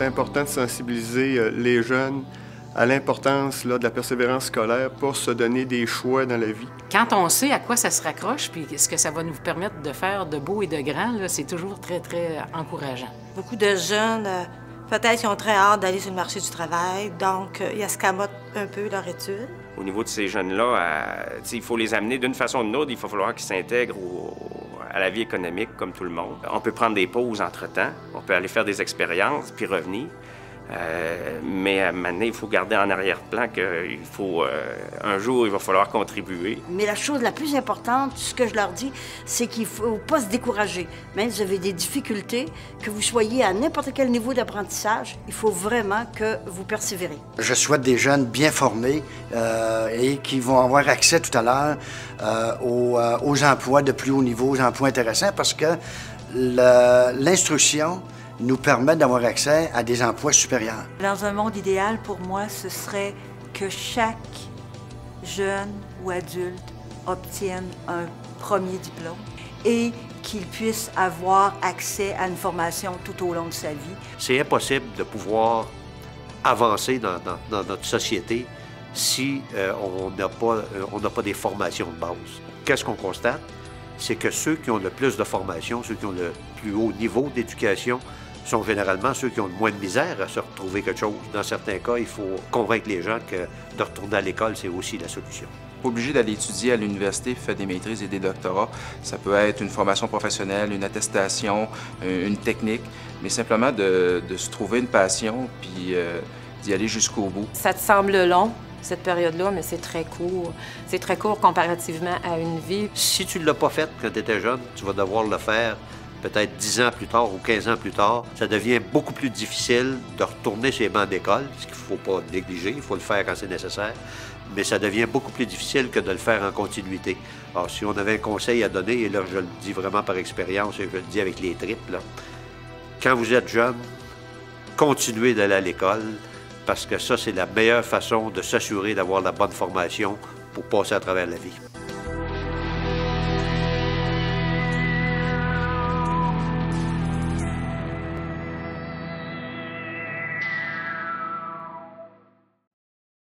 c'est important de sensibiliser les jeunes à l'importance de la persévérance scolaire pour se donner des choix dans la vie. Quand on sait à quoi ça se raccroche, puis ce que ça va nous permettre de faire de beau et de grand, c'est toujours très, très encourageant. Beaucoup de jeunes, peut-être, ils ont très hâte d'aller sur le marché du travail, donc ils escamotent un peu leur étude. Au niveau de ces jeunes-là, il faut les amener d'une façon ou d'une autre, il va falloir qu'ils s'intègrent à la vie économique comme tout le monde. On peut prendre des pauses entre-temps, on peut aller faire des expériences, puis revenir. Mais à un moment donné, il faut garder en arrière-plan qu'il faut, un jour, il va falloir contribuer. Mais la chose la plus importante, ce que je leur dis, c'est qu'il ne faut pas se décourager. Même si vous avez des difficultés, que vous soyez à n'importe quel niveau d'apprentissage, il faut vraiment que vous persévérez. Je souhaite des jeunes bien formés et qui vont avoir accès tout à l'heure aux emplois de plus haut niveau, aux emplois intéressants, parce que l'instruction nous permet d'avoir accès à des emplois supérieurs. Dans un monde idéal, pour moi, ce serait que chaque jeune ou adulte obtienne un premier diplôme et qu'il puisse avoir accès à une formation tout au long de sa vie. C'est impossible de pouvoir avancer dans notre société si on n'a pas des formations de base. Qu'est-ce qu'on constate? C'est que ceux qui ont le plus de formation, ceux qui ont le plus haut niveau d'éducation, sont généralement ceux qui ont le moins de misère à se retrouver quelque chose. Dans certains cas, il faut convaincre les gens que de retourner à l'école, c'est aussi la solution. Pas obligé d'aller étudier à l'université, faire des maîtrises et des doctorats. Ça peut être une formation professionnelle, une attestation, une technique, mais simplement de se trouver une passion puis d'y aller jusqu'au bout. Ça te semble long, cette période-là, mais c'est très court. C'est très court comparativement à une vie. Si tu ne l'as pas fait quand tu étais jeune, tu vas devoir le faire peut-être 10 ans plus tard ou 15 ans plus tard. Ça devient beaucoup plus difficile de retourner sur les bancs d'école, ce qu'il ne faut pas négliger, il faut le faire quand c'est nécessaire, mais ça devient beaucoup plus difficile que de le faire en continuité. Alors, si on avait un conseil à donner, et là, je le dis vraiment par expérience, et je le dis avec les tripes, là, quand vous êtes jeune, continuez d'aller à l'école, parce que ça, c'est la meilleure façon de s'assurer d'avoir la bonne formation pour passer à travers la vie.